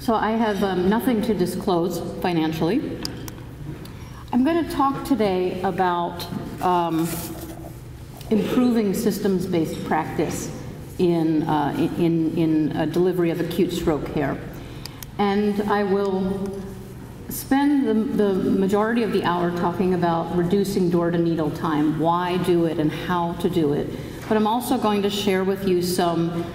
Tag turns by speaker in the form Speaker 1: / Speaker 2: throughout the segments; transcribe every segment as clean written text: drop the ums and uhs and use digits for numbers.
Speaker 1: So I have nothing to disclose financially. I'm going to talk today about improving systems-based practice in delivery of acute stroke care. And I will spend the majority of the hour talking about reducing door-to-needle time, why do it and how to do it. But I'm also going to share with you some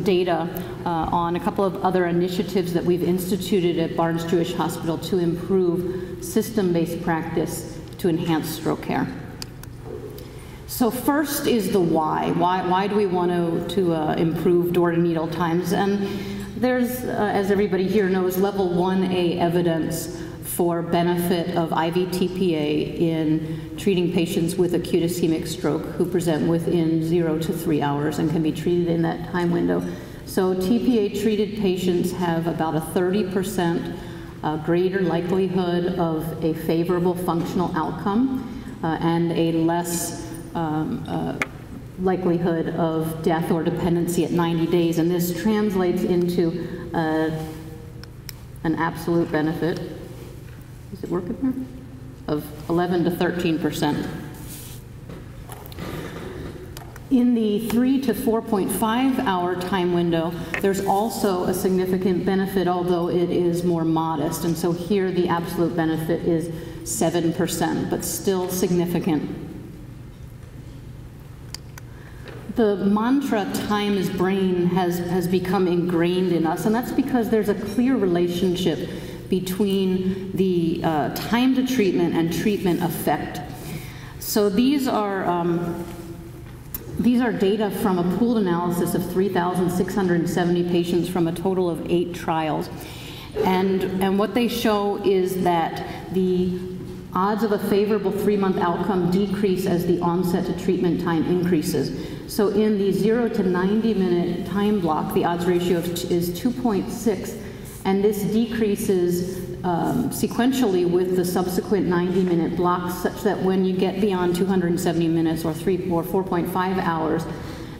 Speaker 1: data on a couple of other initiatives that we've instituted at Barnes-Jewish Hospital to improve system-based practice to enhance stroke care. So first is the why. Why do we want to improve door-to-needle times? And there's, as everybody here knows, level 1A evidence for benefit of IV TPA in treating patients with acute ischemic stroke who present within 0 to 3 hours and can be treated in that time window. So TPA-treated patients have about a 30% greater likelihood of a favorable functional outcome and a less likelihood of death or dependency at 90 days. And this translates into an absolute benefit. Is it working here? Of 11 to 13%. In the 3 to 4.5 hour time window, there's also a significant benefit, although it is more modest. And so here the absolute benefit is 7%, but still significant. The mantra, time is brain, has become ingrained in us, and that's because there's a clear relationship between the time to treatment and treatment effect. So these are data from a pooled analysis of 3,670 patients from a total of 8 trials. And what they show is that the odds of a favorable 3-month outcome decrease as the onset to treatment time increases. So in the 0 to 90-minute time block, the odds ratio is 2.6, and this decreases sequentially with the subsequent 90-minute blocks, such that when you get beyond 270 minutes or 4.5 hours,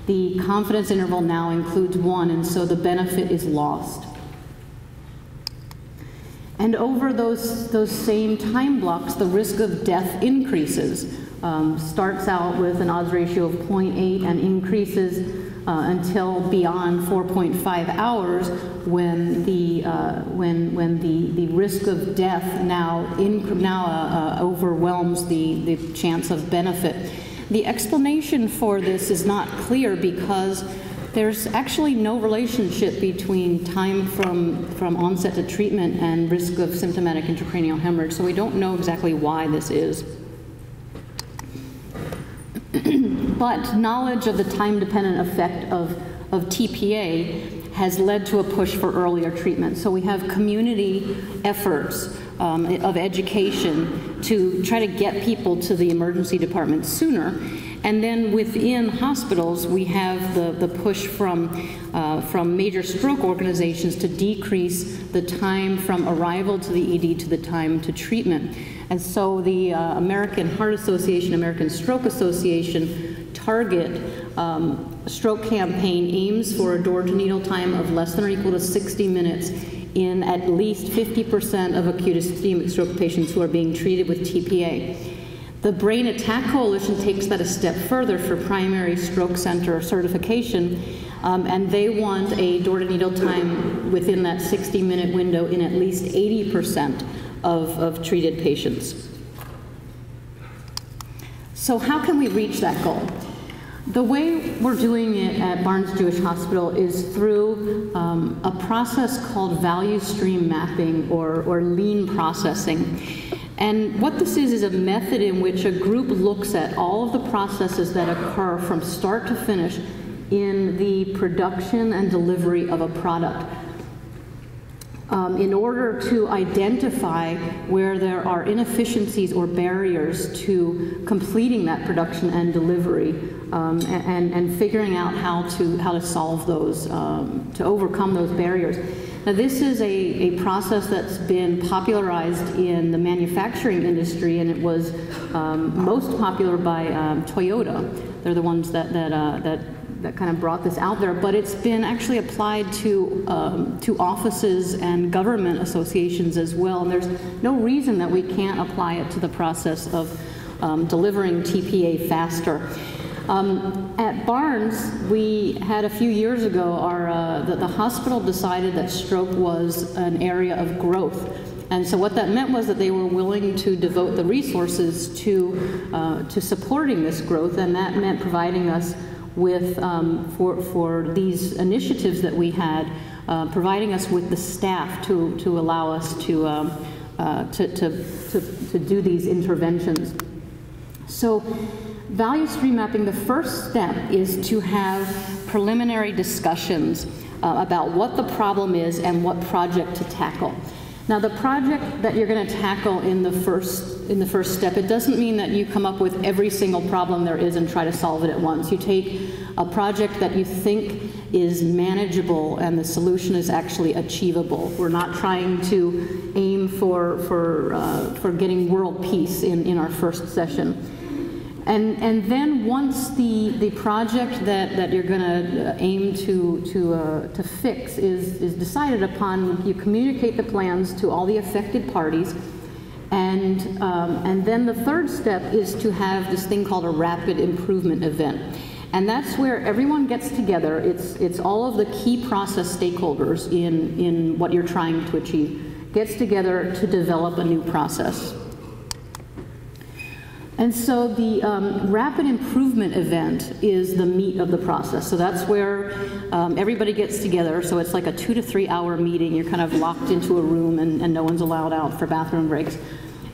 Speaker 1: the confidence interval now includes 1, and so the benefit is lost. And over those same time blocks, the risk of death increases. Starts out with an odds ratio of 0.8 and increases until beyond 4.5 hours, when the risk of death now overwhelms the chance of benefit. The explanation for this is not clear because there's actually no relationship between time from onset to treatment and risk of symptomatic intracranial hemorrhage, so we don't know exactly why this is. But knowledge of the time-dependent effect of TPA has led to a push for earlier treatment. So we have community efforts of education to try to get people to the emergency department sooner. And then within hospitals, we have the push from major stroke organizations to decrease the time from arrival to the ED to the time to treatment. And so the American Heart Association, American Stroke Association Target Stroke Campaign aims for a door-to-needle time of less than or equal to 60 minutes in at least 50% of acute ischemic stroke patients who are being treated with TPA. The Brain Attack Coalition takes that a step further for primary stroke center certification, and they want a door-to-needle time within that 60-minute window in at least 80% of treated patients. So how can we reach that goal? The way we're doing it at Barnes-Jewish Hospital is through a process called value stream mapping or lean processing. And what this is a method in which a group looks at all of the processes that occur from start to finish in the production and delivery of a product, in order to identify where there are inefficiencies or barriers to completing that production and delivery, and figuring out how to solve those, to overcome those barriers. Now, this is a process that's been popularized in the manufacturing industry, and it was most popular by Toyota. They're the ones that kind of brought this out there, but it's been actually applied to offices and government associations as well. And there's no reason that we can't apply it to the process of delivering TPA faster. At Barnes, we had a few years ago, the hospital decided that stroke was an area of growth. And so what that meant was that they were willing to devote the resources to supporting this growth, and that meant providing us with, for these initiatives that we had, providing us with the staff to allow us to do these interventions. So value stream mapping, the first step is to have preliminary discussions about what the problem is and what project to tackle. Now, the project that you're going to tackle in the first step, it doesn't mean that you come up with every single problem there is and try to solve it at once. You take a project that you think is manageable and the solution is actually achievable. We're not trying to aim for getting world peace in our first session. And then once the project that you're going to aim to fix is decided upon, you communicate the plans to all the affected parties, and then the third step is to have this thing called a rapid improvement event. And that's where everyone gets together. It's all of the key process stakeholders in what you're trying to achieve gets together to develop a new process. And so the rapid improvement event is the meat of the process. So that's where everybody gets together. So it's like a 2 to 3 hour meeting. You're kind of locked into a room and no one's allowed out for bathroom breaks.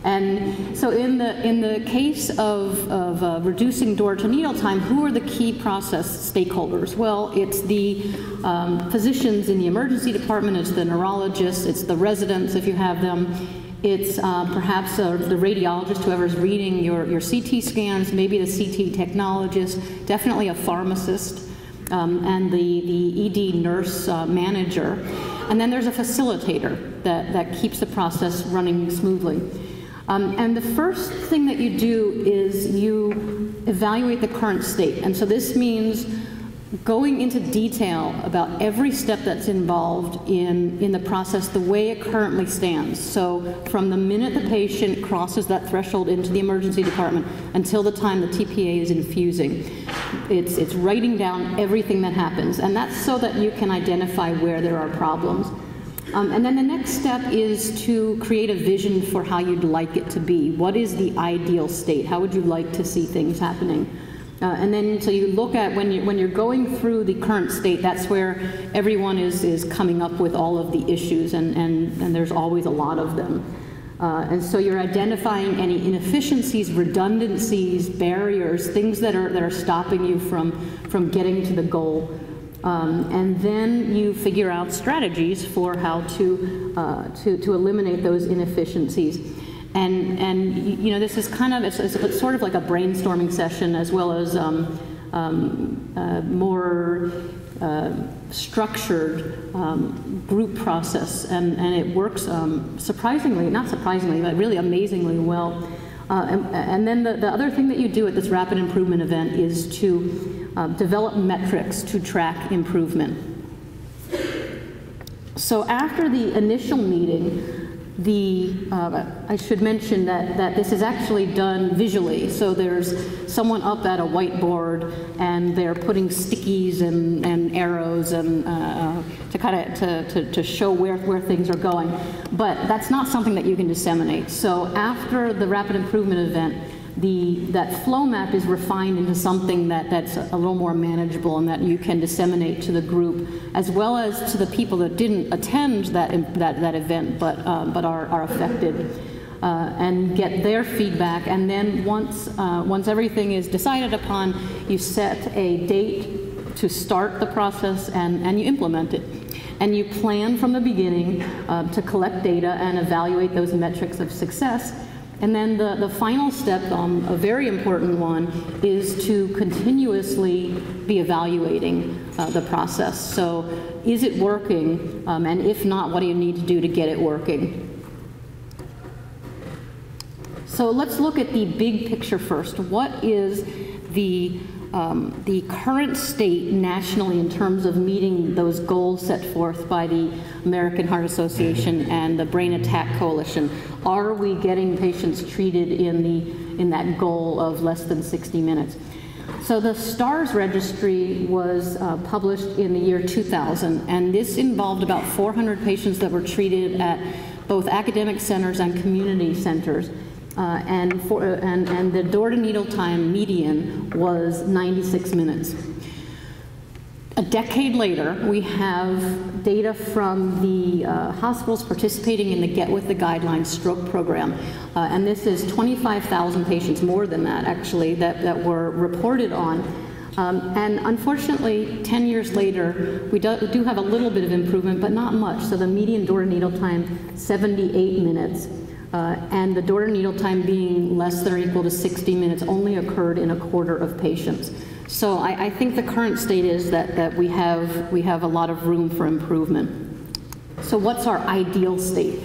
Speaker 1: And so in the case of reducing door to needle time, who are the key process stakeholders? Well, it's the physicians in the emergency department, it's the neurologists, it's the residents if you have them. It's perhaps the radiologist, whoever's reading your CT scans, maybe the CT technologist, definitely a pharmacist, and the ED nurse manager. And then there's a facilitator that keeps the process running smoothly. And the first thing that you do is you evaluate the current state. And so this means going into detail about every step that's involved in the process, the way it currently stands. So from the minute the patient crosses that threshold into the emergency department until the time the TPA is infusing, it's writing down everything that happens. And that's so that you can identify where there are problems. And then the next step is to create a vision for how you'd like it to be. What is the ideal state? How would you like to see things happening? And then so you look at when you're going through the current state, that's where everyone is coming up with all of the issues, and there's always a lot of them. And so you're identifying any inefficiencies, redundancies, barriers, things that are stopping you from getting to the goal. And then you figure out strategies for how to eliminate those inefficiencies. And you know, this is kind of, it's sort of like a brainstorming session as well as more structured group process, and it works surprisingly, not surprisingly, but really amazingly well. And then the other thing that you do at this rapid improvement event is to develop metrics to track improvement. So after the initial meeting, I should mention that this is actually done visually. So there's someone up at a whiteboard, and they're putting stickies and arrows and to show where things are going. But that's not something that you can disseminate. So after the rapid improvement event, that flow map is refined into something that's a little more manageable and that you can disseminate to the group, as well as to the people that didn't attend that event but are affected, and get their feedback. And then once everything is decided upon, you set a date to start the process and you implement it. And you plan from the beginning to collect data and evaluate those metrics of success. And then the final step, a very important one, is to continuously be evaluating the process. So is it working? And if not, what do you need to do to get it working? So let's look at the big picture first. What is the the current state nationally in terms of meeting those goals set forth by the American Heart Association and the Brain Attack Coalition. Are we getting patients treated in that goal of less than 60 minutes? So the STARS registry was published in the year 2000, and this involved about 400 patients that were treated at both academic centers and community centers. And the door-to-needle time median was 96 minutes. A decade later, we have data from the hospitals participating in the Get With the Guidelines stroke program. And this is 25,000 patients, more than that actually, that were reported on. And unfortunately, 10 years later, we do have a little bit of improvement, but not much. So the median door-to-needle time, 78 minutes. And the door-to-needle time being less than or equal to 60 minutes only occurred in a quarter of patients. So I think the current state is that we have a lot of room for improvement. So what's our ideal state?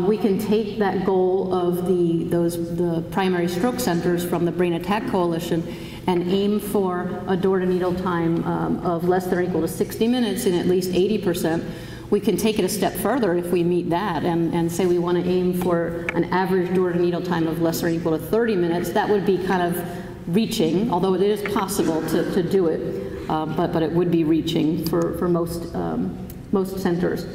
Speaker 1: We can take that goal of the primary stroke centers from the Brain Attack Coalition and aim for a door-to-needle time of less than or equal to 60 minutes in at least 80%. We can take it a step further if we meet that and say we want to aim for an average door-to-needle time of less than or equal to 30 minutes. That would be kind of reaching, although it is possible to do it, but it would be reaching for most centers.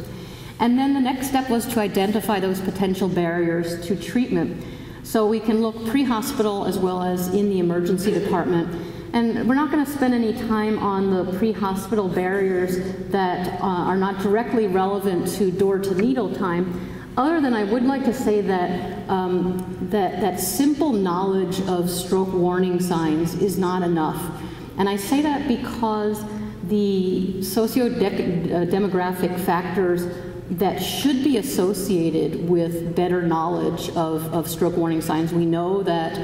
Speaker 1: And then the next step was to identify those potential barriers to treatment. So we can look pre-hospital as well as in the emergency department. And we're not going to spend any time on the pre-hospital barriers that are not directly relevant to door-to-needle time, other than I would like to say that that simple knowledge of stroke warning signs is not enough. And I say that because the socio-demographic factors that should be associated with better knowledge of stroke warning signs. We know that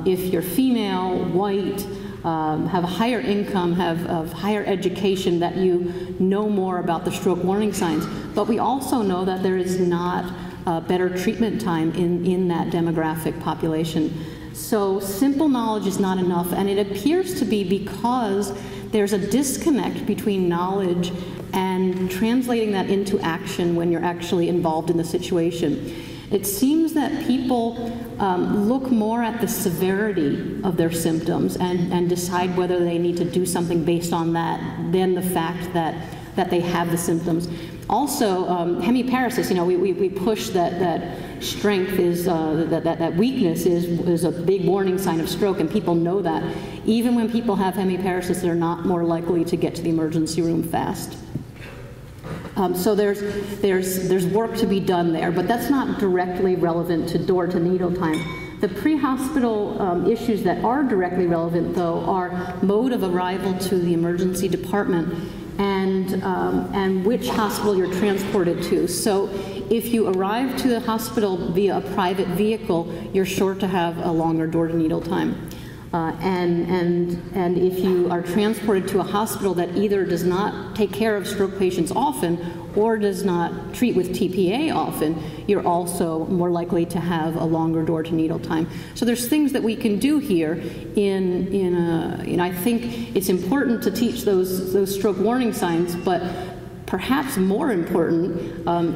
Speaker 1: if you're female, white, have a higher income, have higher education, that you know more about the stroke warning signs. But we also know that there is not better treatment time in that demographic population. So simple knowledge is not enough, and it appears to be because there's a disconnect between knowledge and translating that into action when you're actually involved in the situation. It seems that people look more at the severity of their symptoms and decide whether they need to do something based on that than the fact that they have the symptoms. Also, hemiparesis, you know, we push that strength is, that weakness is a big warning sign of stroke, and people know that. Even when people have hemiparesis, they're not more likely to get to the emergency room fast. So there's work to be done there, but that's not directly relevant to door-to-needle time. The pre-hospital issues that are directly relevant, though, are mode of arrival to the emergency department and which hospital you're transported to. So if you arrive to the hospital via a private vehicle, you're sure to have a longer door-to-needle time. And if you are transported to a hospital that either does not take care of stroke patients often or does not treat with TPA often, you're also more likely to have a longer door-to-needle time. So there's things that we can do here I think it's important to teach those stroke warning signs, but perhaps more important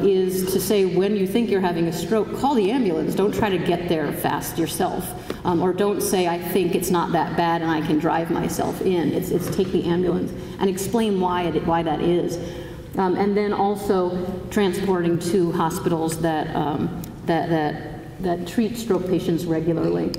Speaker 1: is to say when you think you're having a stroke, call the ambulance. Don't try to get there fast yourself. Or don't say, I think it's not that bad and I can drive myself in. It's take the ambulance and explain why that is. And then also transporting to hospitals that treat stroke patients regularly.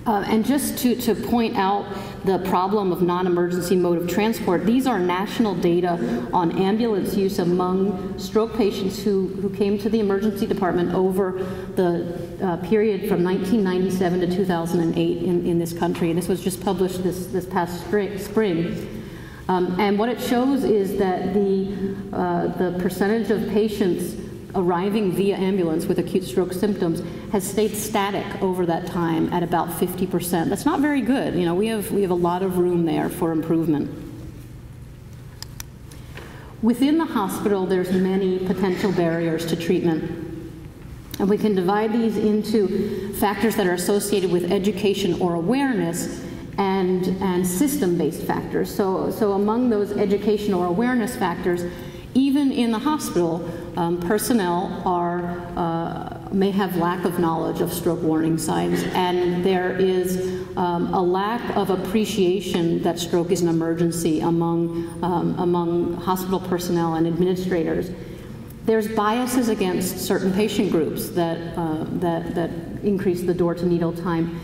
Speaker 1: And just to point out the problem of non-emergency mode of transport, these are national data on ambulance use among stroke patients who came to the emergency department over the period from 1997 to 2008 in this country. And this was just published this past spring. And what it shows is that the percentage of patients arriving via ambulance with acute stroke symptoms has stayed static over that time at about 50%. That's not very good. You know, we have a lot of room there for improvement. Within the hospital, there's many potential barriers to treatment. And we can divide these into factors that are associated with education or awareness, and and system-based factors. So among those educational or awareness factors, even in the hospital, personnel may have lack of knowledge of stroke warning signs, and there is a lack of appreciation that stroke is an emergency among hospital personnel and administrators. There's biases against certain patient groups that increase the door-to-needle time.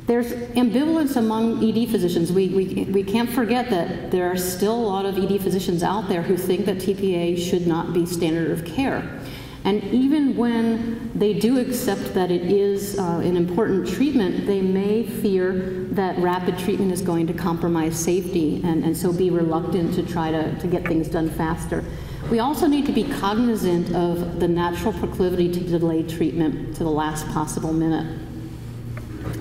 Speaker 1: There's ambivalence among ED physicians. We can't forget that there are still a lot of ED physicians out there who think that TPA should not be standard of care. And even when they do accept that it is an important treatment, they may fear that rapid treatment is going to compromise safety, and so be reluctant to try to get things done faster. We also need to be cognizant of the natural proclivity to delay treatment to the last possible minute.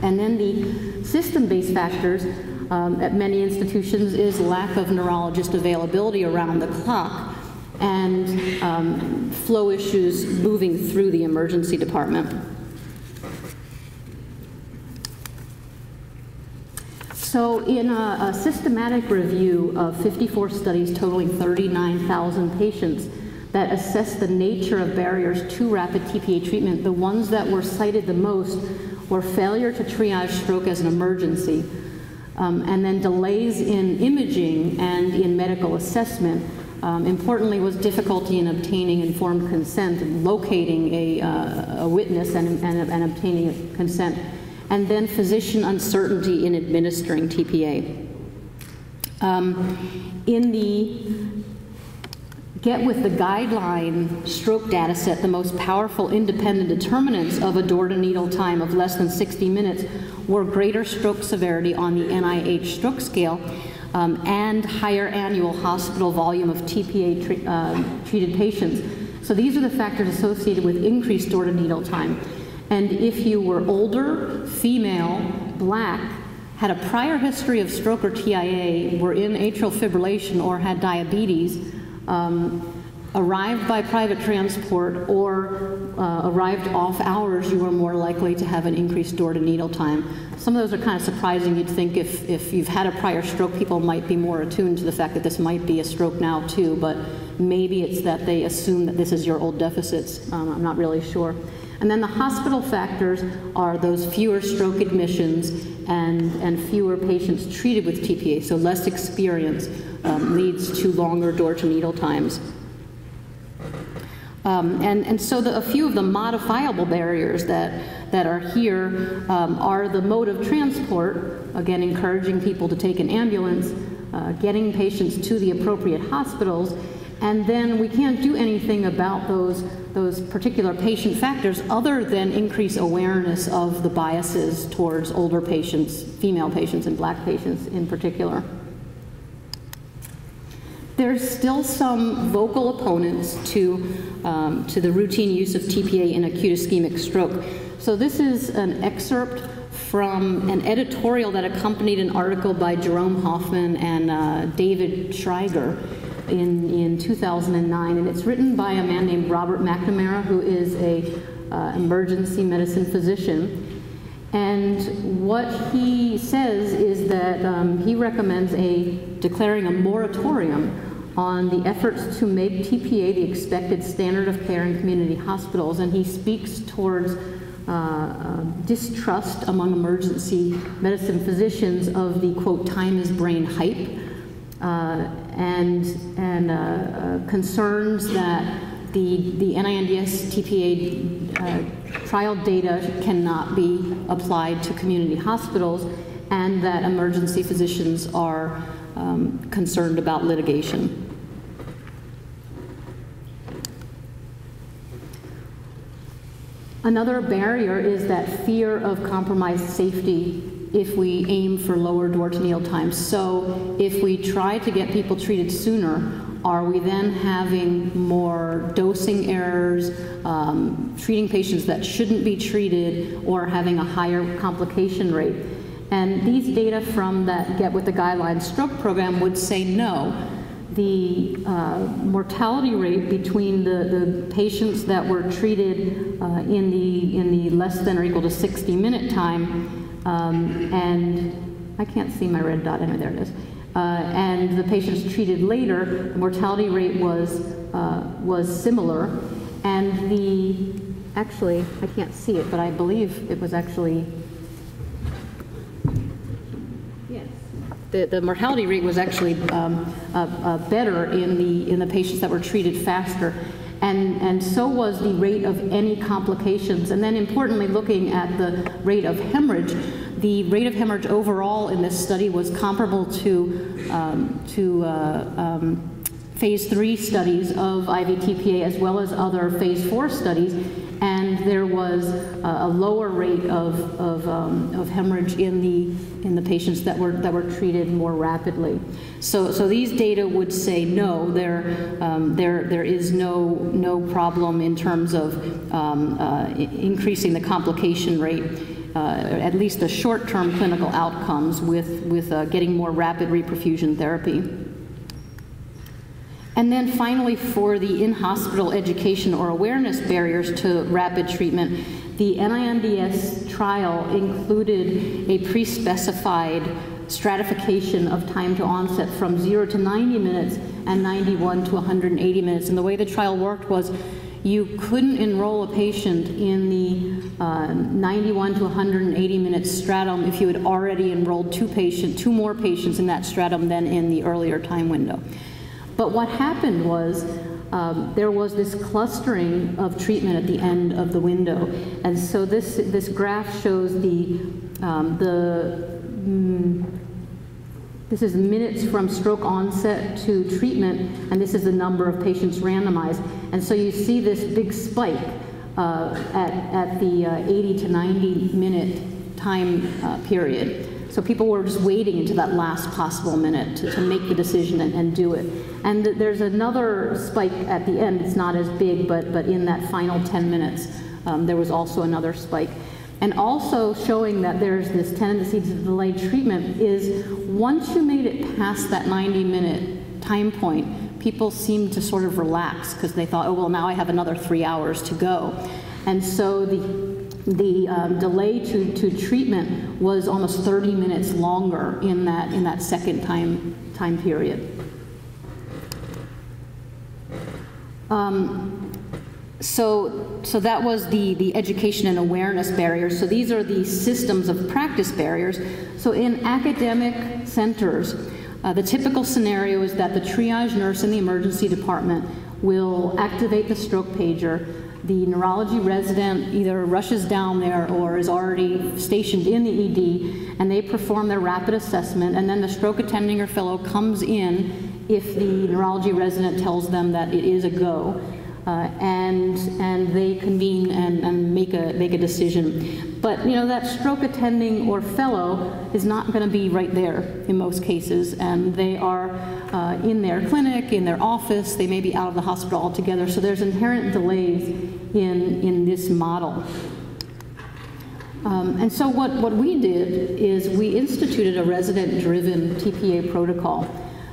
Speaker 1: And then the system-based factors at many institutions is lack of neurologist availability around the clock and flow issues moving through the emergency department. So in a systematic review of 54 studies totaling 39,000 patients that assessed the nature of barriers to rapid TPA treatment, the ones that were cited the most were failure to triage stroke as an emergency, and then delays in imaging and in medical assessment. Importantly was difficulty in obtaining informed consent and locating a witness and obtaining consent, and then physician uncertainty in administering TPA. In the Get with the guideline stroke data set, the most powerful independent determinants of a door-to-needle time of less than 60 minutes were greater stroke severity on the NIH stroke scale and higher annual hospital volume of TPA treated patients. So these are the factors associated with increased door-to-needle time. And if you were older, female, Black, had a prior history of stroke or TIA, were in atrial fibrillation or had diabetes, arrived by private transport, or arrived off hours, you were more likely to have an increased door-to-needle time. Some of those are kind of surprising. You'd think if you've had a prior stroke, people might be more attuned to the fact that this might be a stroke now too, but maybe it's that they assume that this is your old deficits. I'm not really sure. And then the hospital factors are those fewer stroke admissions and fewer patients treated with TPA, so less experience leads to longer door-to-needle times. And so a few of the modifiable barriers that are here are the mode of transport, again encouraging people to take an ambulance, getting patients to the appropriate hospitals, and then we can't do anything about those particular patient factors other than increase awareness of the biases towards older patients, female patients and Black patients in particular. There's still some vocal opponents to the routine use of TPA in acute ischemic stroke. So this is an excerpt from an editorial that accompanied an article by Jerome Hoffman and David Schreiger in 2009, and it's written by a man named Robert McNamara, who is a emergency medicine physician. And what he says is that he recommends declaring a moratorium on the efforts to make TPA the expected standard of care in community hospitals, and he speaks towards distrust among emergency medicine physicians of the, quote, time is brain hype, and concerns that the NINDS TPA trial data cannot be applied to community hospitals, and that emergency physicians are concerned about litigation. Another barrier is that fear of compromised safety if we aim for lower door-to-needle times. So if we try to get people treated sooner, are we then having more dosing errors, treating patients that shouldn't be treated, or having a higher complication rate? And these data from that Get With the Guidelines stroke program would say no. The mortality rate between the patients that were treated in the less than or equal to 60-minute time and I can't see my red dot, anyway, there it is. And the patients treated later, the mortality rate was similar, and actually, I can't see it, but I believe it was actually, yes, the mortality rate was actually better in the patients that were treated faster. And so was the rate of any complications. And then importantly, looking at the rate of hemorrhage, the rate of hemorrhage overall in this study was comparable to phase 3 studies of IV-TPA as well as other phase 4 studies. And there was a lower rate of hemorrhage in the patients that were treated more rapidly. So these data would say no, there is no problem in terms of increasing the complication rate, at least the short-term clinical outcomes with getting more rapid reperfusion therapy. And then finally, for the in-hospital education or awareness barriers to rapid treatment, the NINDS trial included a pre-specified stratification of time to onset from 0 to 90 minutes and 91 to 180 minutes. And the way the trial worked was you couldn't enroll a patient in the 91 to 180 minute stratum if you had already enrolled two more patients in that stratum than in the earlier time window. But what happened was there was this clustering of treatment at the end of the window. And so this graph shows this is minutes from stroke onset to treatment, and this is the number of patients randomized. And so you see this big spike at the 80 to 90 minute time period. So people were just waiting into that last possible minute to make the decision and do it. And there's another spike at the end. It's not as big, but in that final 10 minutes, there was also another spike. And also showing that there's this tendency to delay treatment is once you made it past that 90-minute time point, people seemed to sort of relax because they thought, oh, well, now I have another 3 hours to go. And so the delay to treatment was almost 30 minutes longer in that second time period. So that was the education and awareness barriers. So these are the systems of practice barriers. So in academic centers, the typical scenario is that the triage nurse in the emergency department will activate the stroke pager. The neurology resident either rushes down there or is already stationed in the ED, and they perform their rapid assessment, and then the stroke attending or fellow comes in if the neurology resident tells them that it is a go, and they convene and make a decision. But you know, that stroke attending or fellow is not going to be right there in most cases, and they are in their clinic, in their office, they may be out of the hospital altogether, so there's inherent delays in this model. And so what we did is we instituted a resident-driven TPA protocol.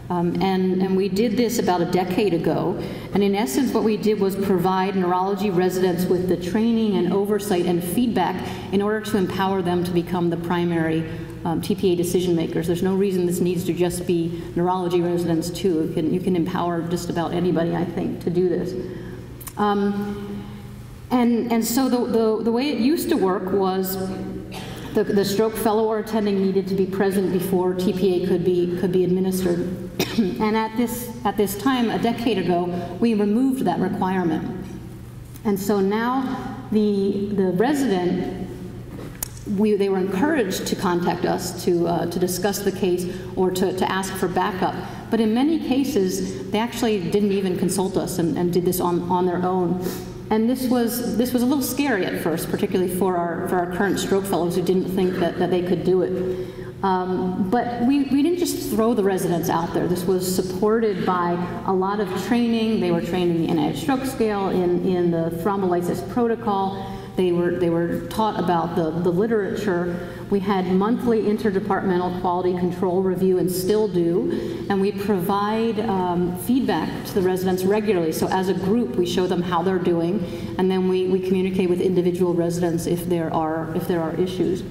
Speaker 1: And we did this about a decade ago. And in essence, what we did was provide neurology residents with the training and oversight and feedback in order to empower them to become the primary TPA decision makers. There's no reason this needs to just be neurology residents too. You can empower just about anybody, I think, to do this. And so the way it used to work was the stroke fellow or attending needed to be present before TPA could be administered. And at this time, a decade ago, we removed that requirement. And so now the resident, they were encouraged to contact us to discuss the case or to ask for backup. But in many cases, they actually didn't even consult us and did this on their own. And this was a little scary at first, particularly for our current stroke fellows who didn't think that they could do it. But we didn't just throw the residents out there. This was supported by a lot of training. They were trained in the NIH stroke scale, in the thrombolysis protocol. They were taught about the literature. We had monthly interdepartmental quality control review, and still do, and we provide feedback to the residents regularly. So as a group, we show them how they're doing, and then we communicate with individual residents if there are issues.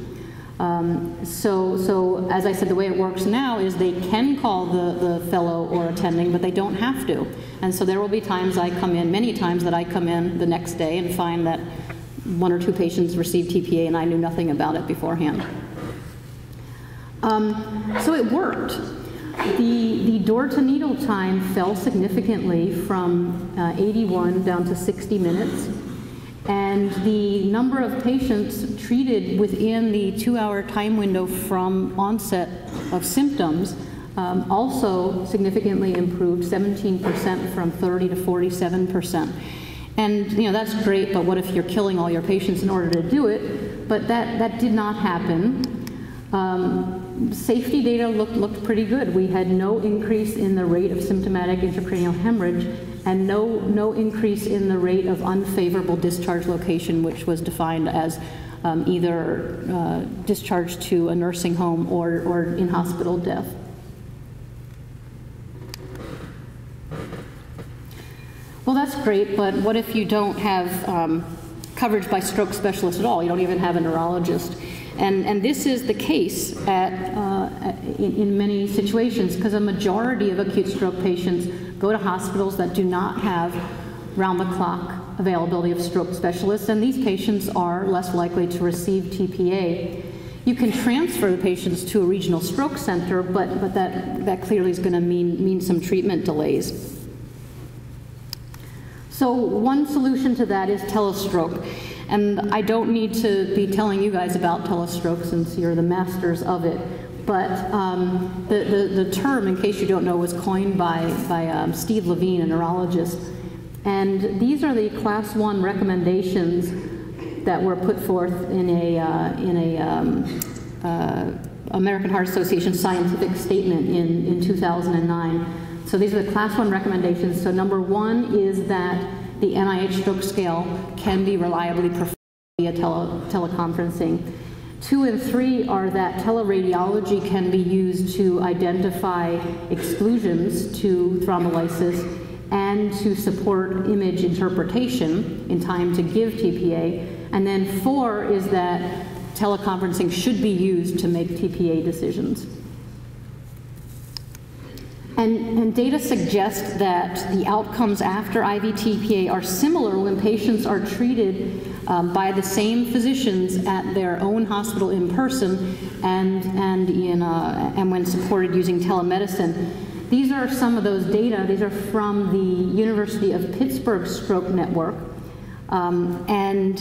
Speaker 1: So as I said, the way it works now is they can call the fellow or attending, but they don't have to. And so there will be times I come in, many times that I come in the next day and find that 1 or 2 patients received TPA and I knew nothing about it beforehand. So it worked. The door-to-needle time fell significantly from 81 down to 60 minutes. And the number of patients treated within the 2-hour time window from onset of symptoms also significantly improved, 17% from 30 to 47%. And that's great, but what if you're killing all your patients in order to do it? But that did not happen. Safety data looked pretty good. We had no increase in the rate of symptomatic intracranial hemorrhage and no increase in the rate of unfavorable discharge location, which was defined as either discharge to a nursing home or in-hospital death. Well, that's great, but what if you don't have coverage by stroke specialists at all? You don't even have a neurologist. And this is the case in many situations, because a majority of acute stroke patients go to hospitals that do not have round-the-clock availability of stroke specialists, and these patients are less likely to receive TPA. You can transfer the patients to a regional stroke center, but that clearly is going to mean some treatment delays. So one solution to that is Telestroke. And I don't need to be telling you guys about Telestroke since you're the masters of it. But the term, in case you don't know, was coined by Steve Levine, a neurologist. And these are the Class 1 recommendations that were put forth in a American Heart Association scientific statement in 2009. So these are the Class 1 recommendations. So number 1 is that the NIH stroke scale can be reliably performed via teleconferencing. 2 and 3 are that teleradiology can be used to identify exclusions to thrombolysis and to support image interpretation in time to give TPA. And then 4 is that teleconferencing should be used to make TPA decisions. And data suggest that the outcomes after IV TPA are similar when patients are treated by the same physicians at their own hospital in person and when supported using telemedicine. These are some of those data. These are from the University of Pittsburgh Stroke Network. And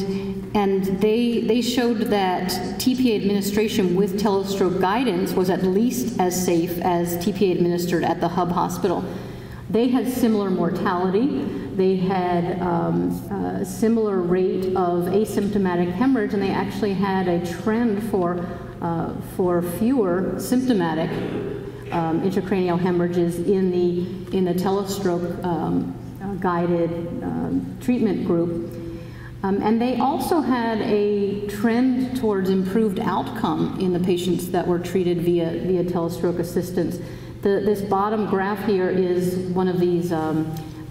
Speaker 1: they showed that TPA administration with Telestroke guidance was at least as safe as TPA administered at the hub hospital. They had similar mortality. They had a similar rate of asymptomatic hemorrhage, and they actually had a trend for fewer symptomatic intracranial hemorrhages in the Telestroke-guided treatment group. And they also had a trend towards improved outcome in the patients that were treated via Telestroke assistance. This bottom graph here is one of these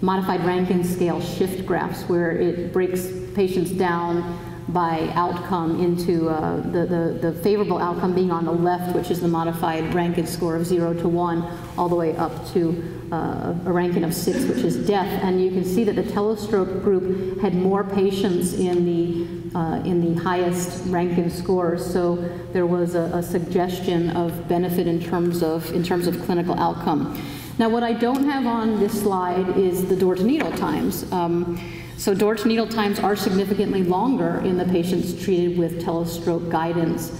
Speaker 1: modified Rankin scale shift graphs where it breaks patients down by outcome into the favorable outcome being on the left, which is the modified Rankin score of 0 to 1, all the way up to a Rankin of 6, which is death. And you can see that the Telestroke group had more patients in the highest Rankin scores. So there was a suggestion of benefit in terms of clinical outcome. Now, what I don't have on this slide is the door-to-needle times. So door-to-needle times are significantly longer in the patients treated with Telestroke guidance.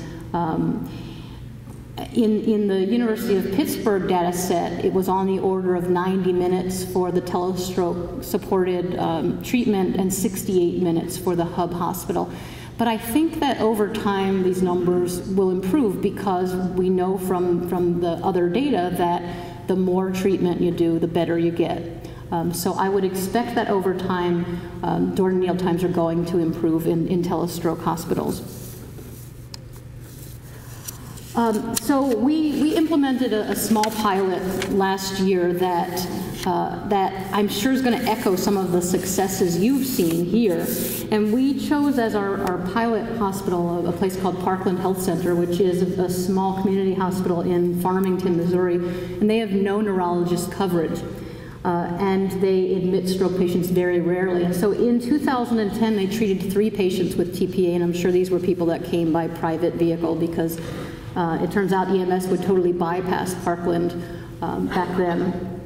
Speaker 1: In the University of Pittsburgh data set, it was on the order of 90 minutes for the Telestroke-supported treatment and 68 minutes for the hub hospital. But I think that over time these numbers will improve because we know from the other data that the more treatment you do, the better you get. So I would expect that over time, door-to-needle times are going to improve in Telestroke hospitals. So we implemented a small pilot last year that I'm sure is going to echo some of the successes you've seen here. And we chose as our pilot hospital a place called Parkland Health Center, which is a small community hospital in Farmington, Missouri, and they have no neurologist coverage. And they admit stroke patients very rarely. And so in 2010, they treated 3 patients with TPA, and I'm sure these were people that came by private vehicle because it turns out EMS would totally bypass Parkland back then.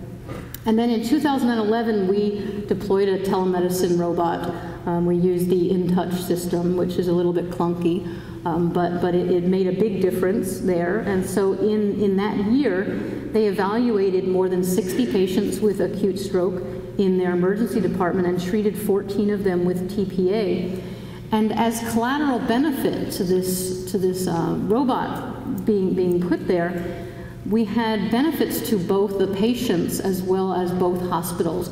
Speaker 1: And then in 2011, we deployed a telemedicine robot. We used the InTouch system, which is a little bit clunky, but it made a big difference there. And so in that year, they evaluated more than 60 patients with acute stroke in their emergency department and treated 14 of them with TPA. And as collateral benefit to this robot being put there, we had benefits to both the patients as well as both hospitals.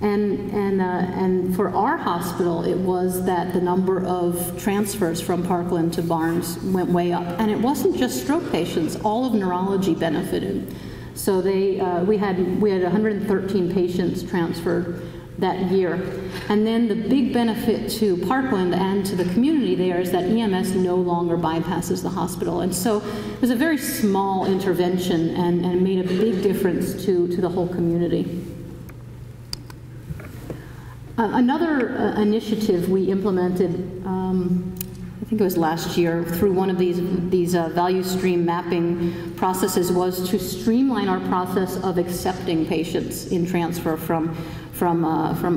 Speaker 1: And for our hospital, it was that the number of transfers from Parkland to Barnes went way up. And it wasn't just stroke patients, all of neurology benefited. So we had 113 patients transferred that year. And then the big benefit to Parkland and to the community there is that EMS no longer bypasses the hospital. And so it was a very small intervention and made a big difference to the whole community. Another initiative we implemented, I think it was last year, through one of these value stream mapping processes, was to streamline our process of accepting patients in transfer from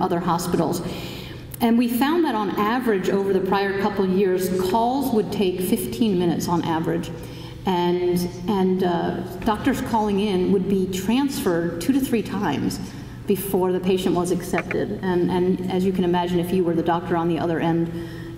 Speaker 1: other hospitals. And we found that on average over the prior couple of years, calls would take 15 minutes on average. And doctors calling in would be transferred 2 to 3 times before the patient was accepted. And as you can imagine, if you were the doctor on the other end,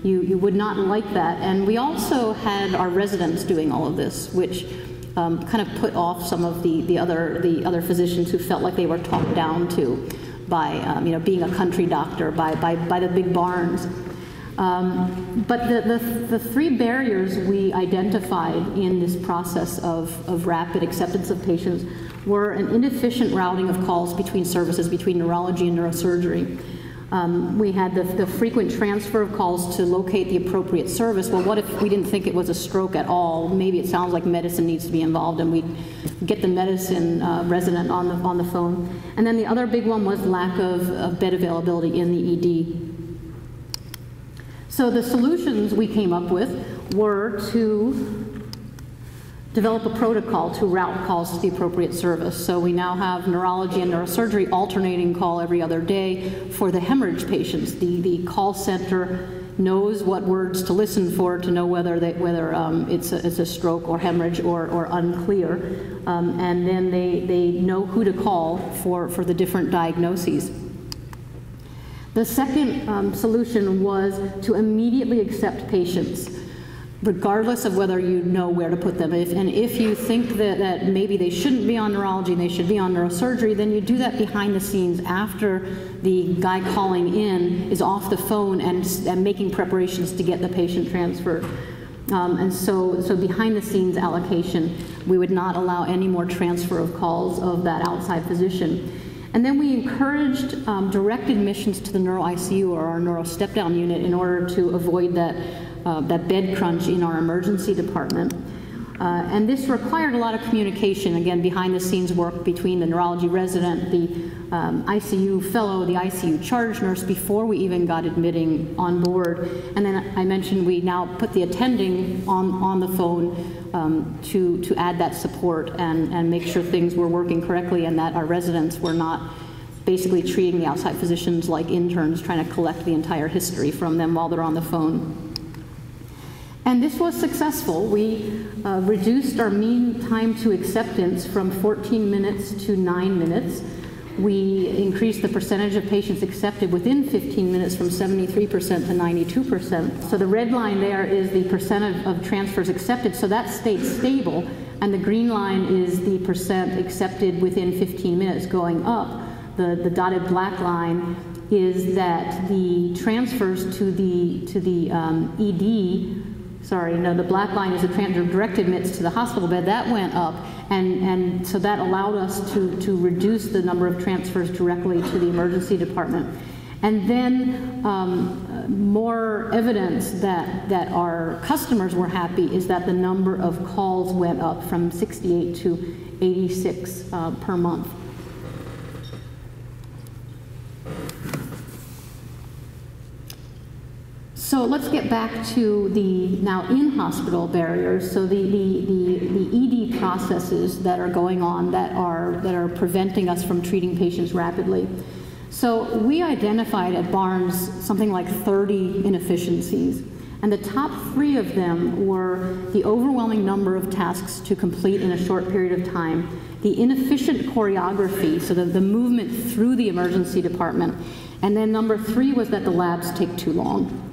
Speaker 1: you would not like that. And we also had our residents doing all of this, which kind of put off some of the other physicians who felt like they were talked down to by being a country doctor, by the big barns. But the 3 barriers we identified in this process of rapid acceptance of patients were an inefficient routing of calls between services, between neurology and neurosurgery. We had the frequent transfer of calls to locate the appropriate service. Well, what if we didn't think it was a stroke at all? Maybe it sounds like medicine needs to be involved, and we'd get the medicine resident on the phone. And then the other big one was lack of bed availability in the ED. So the solutions we came up with were to develop a protocol to route calls to the appropriate service. So we now have neurology and neurosurgery alternating call every other day for the hemorrhage patients. The call center knows what words to listen for to know whether it's a stroke or hemorrhage or unclear. And then they know who to call for the different diagnoses. The second solution was to immediately accept patients, regardless of whether you know where to put them. If you think that maybe they shouldn't be on neurology and they should be on neurosurgery, then you do that behind the scenes after the guy calling in is off the phone and making preparations to get the patient transferred. And so behind the scenes allocation, we would not allow any more transfer of calls of that outside physician. And then we encouraged direct admissions to the neuro ICU or our neuro step-down unit in order to avoid that bed crunch in our emergency department. And this required a lot of communication, again, behind the scenes work between the neurology resident, the ICU fellow, the ICU charge nurse, before we even got admitting on board. And then I mentioned we now put the attending on the phone to add that support and make sure things were working correctly and that our residents were not basically treating the outside physicians like interns, trying to collect the entire history from them while they're on the phone. And this was successful. We reduced our mean time to acceptance from 14 minutes to 9 minutes. We increased the percentage of patients accepted within 15 minutes from 73% to 92%. So the red line there is the percent of transfers accepted, so that stayed stable. And the green line is the percent accepted within 15 minutes going up. The dotted black line is that the transfers to the ED sorry, no, the black line is the direct admits to the hospital bed. That went up, and so that allowed us to reduce the number of transfers directly to the emergency department. And then more evidence that our customers were happy is that the number of calls went up from 68 to 86 per month. So let's get back to the now in-hospital barriers. So the ED processes that are going on that are preventing us from treating patients rapidly. So we identified at Barnes something like 30 inefficiencies, and the top 3 of them were the overwhelming number of tasks to complete in a short period of time, the inefficient choreography, so the movement through the emergency department, and then number 3 was that the labs take too long.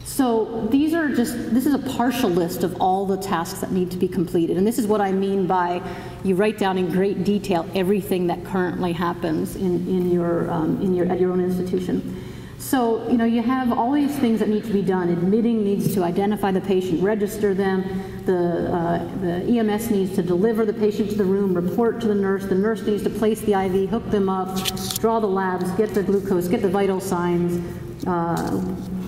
Speaker 1: So this is a partial list of all the tasks that need to be completed. And this is what I mean by you write down in great detail everything that currently happens at your own institution. So, you have all these things that need to be done. Admitting needs to identify the patient, register them. The EMS needs to deliver the patient to the room, report to the nurse needs to place the IV, hook them up, draw the labs, get the glucose, get the vital signs,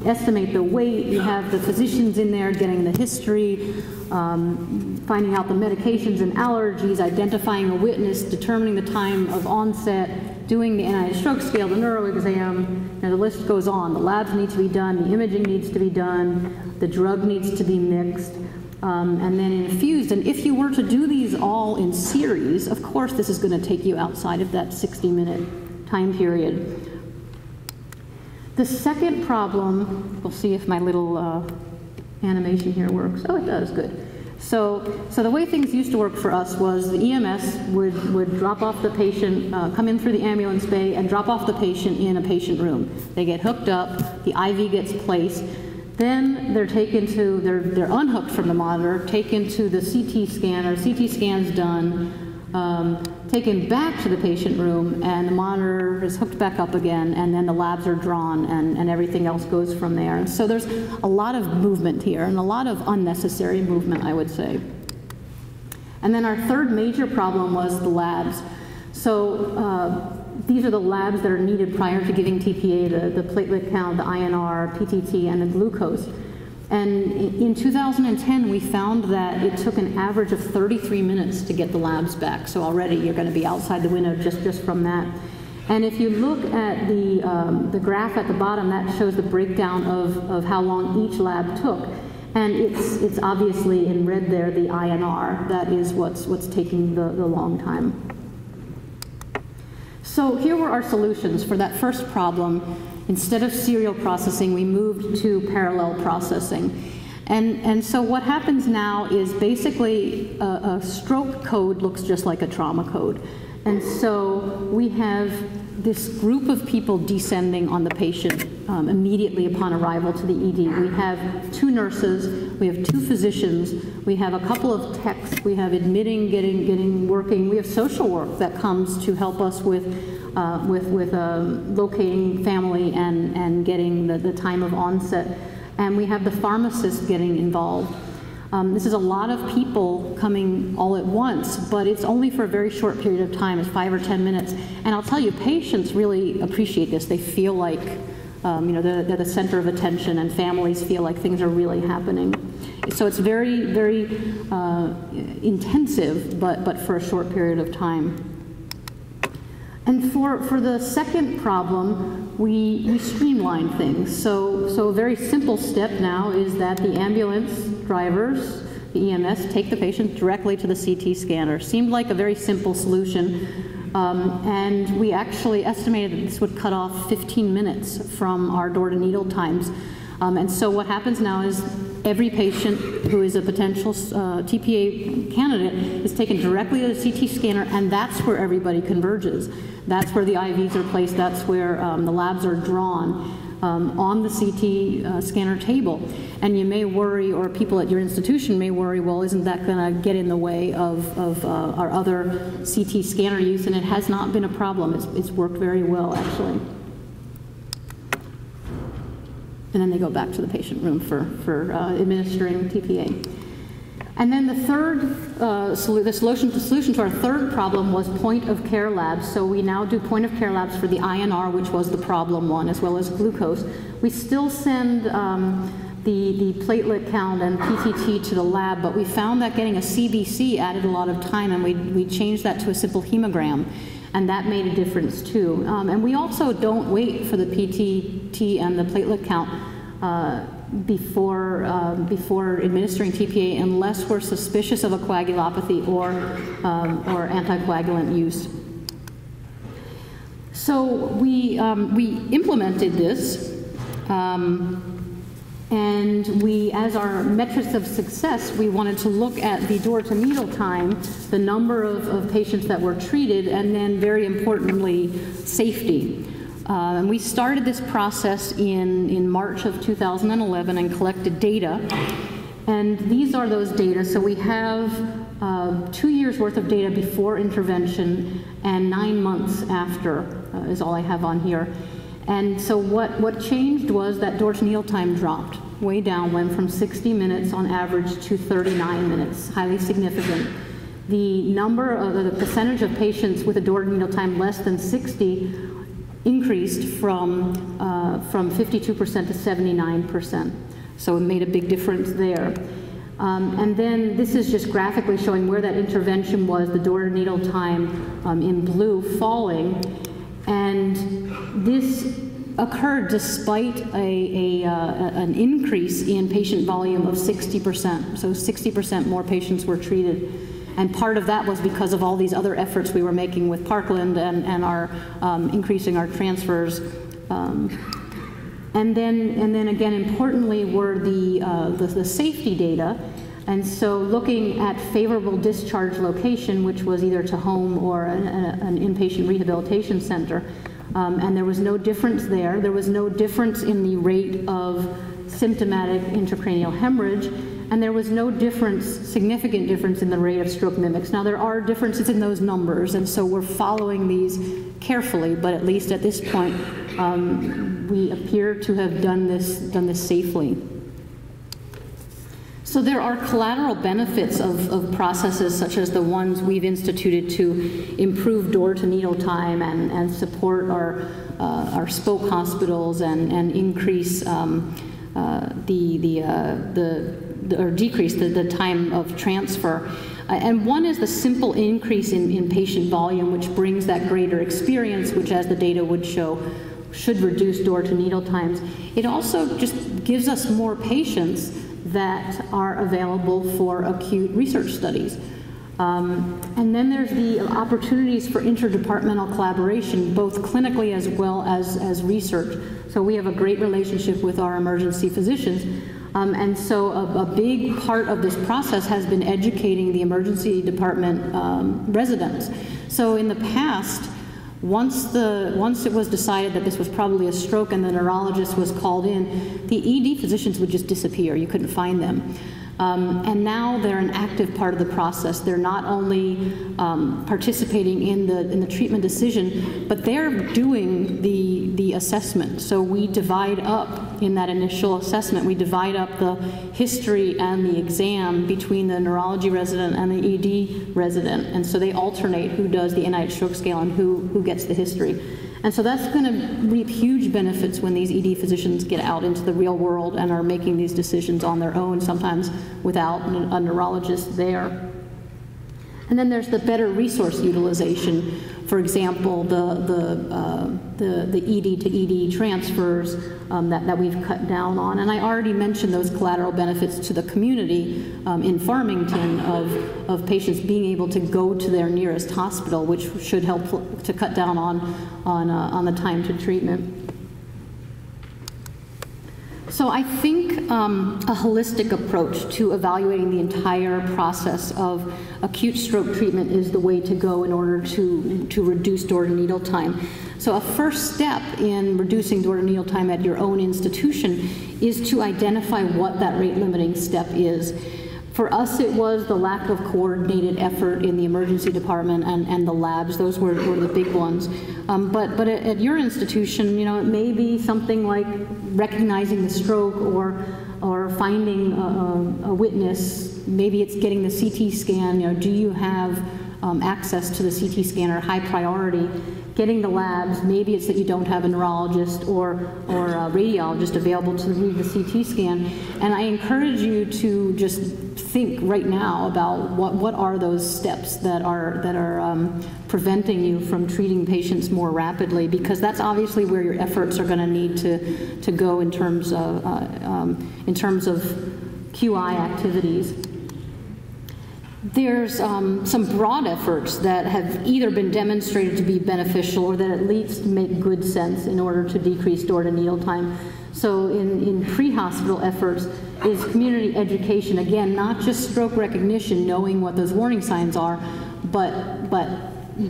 Speaker 1: estimate the weight. You have the physicians in there getting the history, finding out the medications and allergies, identifying a witness, determining the time of onset, doing the anti-stroke scale, the neuro exam, the list goes on. The labs need to be done, the imaging needs to be done, the drug needs to be mixed, and then infused. And if you were to do these all in series, of course this is going to take you outside of that 60-minute time period. The second problem, we'll see if my little animation here works. Oh, it does, good. So the way things used to work for us was the EMS would drop off the patient, come in through the ambulance bay and drop off the patient in a patient room. They get hooked up, the IV gets placed, then they're taken to, they're unhooked from the monitor, taken to the CT scanner, CT scan's done, taken back to the patient room, and the monitor is hooked back up again, and then the labs are drawn, and everything else goes from there. And so there's a lot of movement here, and a lot of unnecessary movement, I would say. And then our third major problem was the labs. So these are the labs that are needed prior to giving TPA, the platelet count, the INR, PTT, and the glucose. And in 2010, we found that it took an average of 33 minutes to get the labs back. So already you're going to be outside the window just from that. And if you look at the graph at the bottom, that shows the breakdown of how long each lab took. And it's obviously in red there, the INR. That is what's taking the long time. So here were our solutions for that first problem. Instead of serial processing, we moved to parallel processing. And so what happens now is basically a stroke code looks just like a trauma code. And so we have this group of people descending on the patient immediately upon arrival to the ED. We have 2 nurses, we have 2 physicians, we have a couple of techs, we have admitting, getting working, we have social work that comes to help us with locating family and getting the time of onset. And we have the pharmacist getting involved. This is a lot of people coming all at once, but it's only for a very short period of time. It's 5 or 10 minutes. And I'll tell you, patients really appreciate this. They feel like they're the center of attention, and families feel like things are really happening. So it's very, very intensive, but for a short period of time. And for the second problem, we streamline things. So a very simple step now is that the ambulance drivers, the EMS, take the patient directly to the CT scanner. Seemed like a very simple solution. And we actually estimated that this would cut off 15 minutes from our door-to-needle times. And so what happens now is every patient who is a potential TPA candidate is taken directly to the CT scanner, and that's where everybody converges. That's where the IVs are placed. That's where the labs are drawn on the CT scanner table. And you may worry, or people at your institution may worry, well, isn't that going to get in the way of our other CT scanner use? And it has not been a problem. It's worked very well, actually. And then they go back to the patient room for administering TPA. And then the third, the solution to our third problem was point-of-care labs. So we now do point-of-care labs for the INR, which was the problem one, as well as glucose. We still send the platelet count and PTT to the lab, but we found that getting a CBC added a lot of time, and we changed that to a simple hemogram, and that made a difference too. And we also don't wait for the PTT and the platelet count before administering TPA unless we're suspicious of a coagulopathy or anticoagulant use. So we implemented this, and we, as our metrics of success, we wanted to look at the door-to-needle time, the number of patients that were treated, and then, very importantly, safety. And we started this process in March of 2011 and collected data. And these are those data. So we have 2 years worth of data before intervention and 9 months after is all I have on here. And so what changed was that door-to-needle time dropped way down, went from 60 minutes on average to 39 minutes, highly significant. The percentage of patients with a door-to-needle time less than 60 increased from 52% to 79%. So it made a big difference there. And then this is just graphically showing where that intervention was, the door-to-needle time in blue falling. And this occurred despite an increase in patient volume of 60%. So 60% more patients were treated. And part of that was because of all these other efforts we were making with Parkland and our increasing our transfers. And then again, importantly, were the safety data. And so looking at favorable discharge location, which was either to home or an inpatient rehabilitation center, and there was no difference there. There was no difference in the rate of symptomatic intracranial hemorrhage, and there was no significant difference in the rate of stroke mimics. Now, there are differences in those numbers, and so we're following these carefully, but at least at this point, we appear to have done this safely. So there are collateral benefits of processes such as the ones we've instituted to improve door-to-needle time and support our spoke hospitals and increase or decrease the time of transfer. And one is the simple increase in patient volume, which brings that greater experience, which, as the data would show, should reduce door-to-needle times. It also just gives us more patients that are available for acute research studies. And then there's the opportunities for interdepartmental collaboration, both clinically as well as research. So we have a great relationship with our emergency physicians. And so a big part of this process has been educating the emergency department residents. So in the past, once it was decided that this was probably a stroke and the neurologist was called in, the ED physicians would just disappear. You couldn't find them. And now they're an active part of the process. They're not only participating in the treatment decision, but they're doing the assessment. So we divide up in that initial assessment, we divide up the history and the exam between the neurology resident and the ED resident. And so they alternate who does the NIH stroke scale and who gets the history. And so that's going to reap huge benefits when these ED physicians get out into the real world and are making these decisions on their own, sometimes without a neurologist there. And then there's the better resource utilization. For example, the ED to ED transfers that we've cut down on. And I already mentioned those collateral benefits to the community in Farmington of patients being able to go to their nearest hospital, which should help to cut down on the time to treatment. So I think a holistic approach to evaluating the entire process of acute stroke treatment is the way to go in order to reduce door-to-needle time. So a first step in reducing door-to-needle time at your own institution is to identify what that rate-limiting step is. For us, it was the lack of coordinated effort in the emergency department and the labs. Those were the big ones. But at your institution, you know, it may be something like recognizing the stroke or finding a witness. Maybe it's getting the CT scan. You know, do you have access to the CT scanner, high priority? Getting the labs, maybe it's that you don't have a neurologist or a radiologist available to read the CT scan. And I encourage you to just think right now about what are those steps that are preventing you from treating patients more rapidly, because that's obviously where your efforts are going to need to go in terms of QI activities. There's some broad efforts that have either been demonstrated to be beneficial or that at least make good sense in order to decrease door-to-needle time. So in pre-hospital efforts is community education. Again, not just stroke recognition, knowing what those warning signs are, but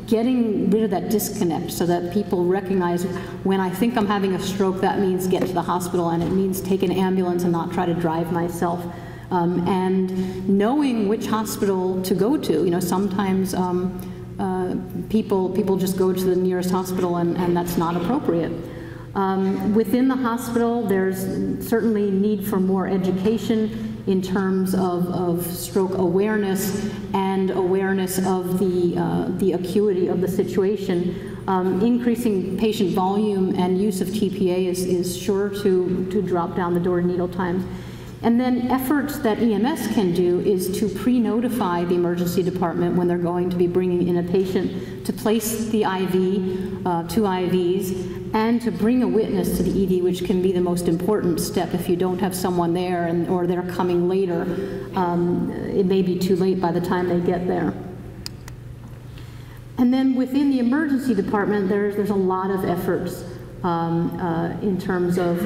Speaker 1: getting rid of that disconnect so that people recognize when I think I'm having a stroke, that means get to the hospital, and it means take an ambulance and not try to drive myself. And knowing which hospital to go to. You know, sometimes people just go to the nearest hospital, and that's not appropriate. Within the hospital, there's certainly need for more education in terms of stroke awareness and awareness of the acuity of the situation. Increasing patient volume and use of TPA is sure to drop down the door-to-needle time. And then efforts that EMS can do is to pre-notify the emergency department when they're going to be bringing in a patient, to place the IV, 2 IVs, and to bring a witness to the ED, which can be the most important step. If you don't have someone there or they're coming later, it may be too late by the time they get there. And then within the emergency department, there's a lot of efforts in terms of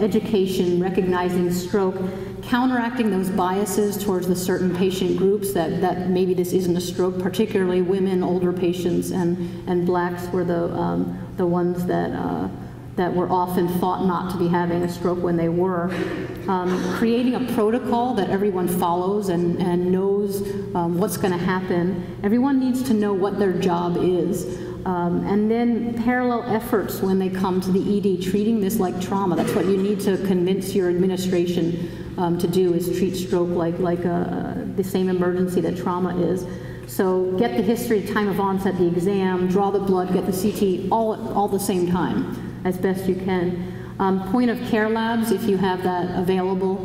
Speaker 1: education, recognizing stroke, counteracting those biases towards the certain patient groups that maybe this isn't a stroke, particularly women, older patients, and blacks were the ones that were often thought not to be having a stroke when they were. Creating a protocol that everyone follows and knows what's going to happen. Everyone needs to know what their job is. And then parallel efforts when they come to the ED, treating this like trauma. That's what you need to convince your administration to do, is treat stroke like the same emergency that trauma is. So get the history, time of onset, the exam, draw the blood, get the CT all at the same time as best you can. Point of care labs, if you have that available,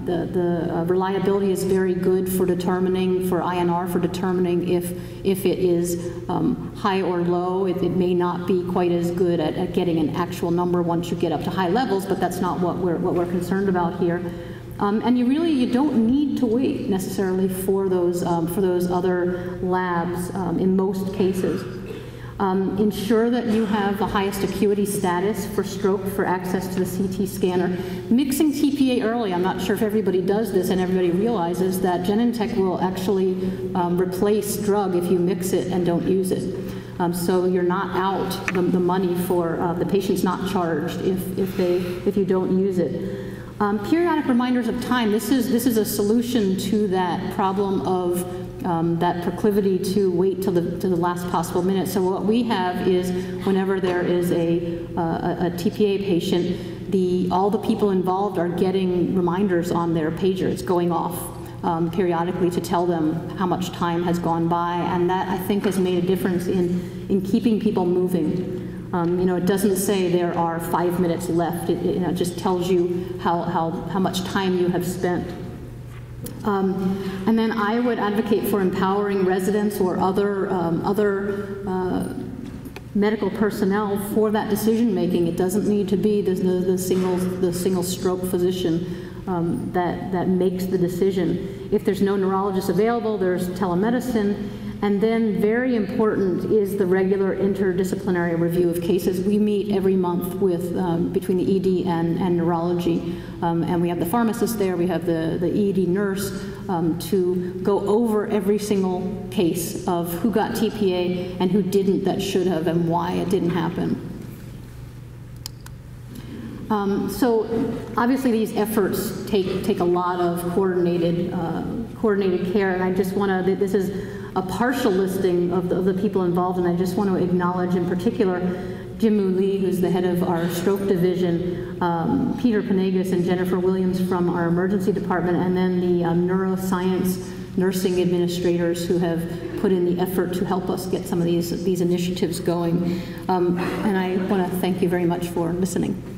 Speaker 1: the reliability is very good for determining, for INR, for determining if it is high or low. It may not be quite as good at getting an actual number once you get up to high levels, but that's not what we're concerned about here. And you don't need to wait necessarily for those other labs in most cases. Ensure that you have the highest acuity status for stroke for access to the CT scanner. Mixing TPA early, I'm not sure if everybody does this and everybody realizes that Genentech will actually replace drug if you mix it and don't use it. So you're not out the money for, the patient's not charged if you don't use it. Periodic reminders of time. This is a solution to that problem of that proclivity to wait till the last possible minute. So what we have is whenever there is a TPA patient, all the people involved are getting reminders on their pager. It's going off periodically to tell them how much time has gone by, and that I think has made a difference in keeping people moving. It doesn't say there are 5 minutes left. It just tells you how much time you have spent. And then I would advocate for empowering residents or other medical personnel for that decision making. It doesn't need to be the single stroke physician that makes the decision. If there's no neurologist available, there's telemedicine. And then very important is the regular interdisciplinary review of cases. We meet every month with between the ED and neurology. And we have the pharmacist there, we have the ED nurse to go over every single case of who got TPA and who didn't that should have and why it didn't happen. So obviously these efforts take a lot of coordinated care, and I just want to, this is a partial listing of the people involved, and I just want to acknowledge in particular Jim Lee, who's the head of our stroke division, Peter Panegas and Jennifer Williams from our emergency department, and then the neuroscience nursing administrators who have put in the effort to help us get some of these initiatives going. And I want to thank you very much for listening.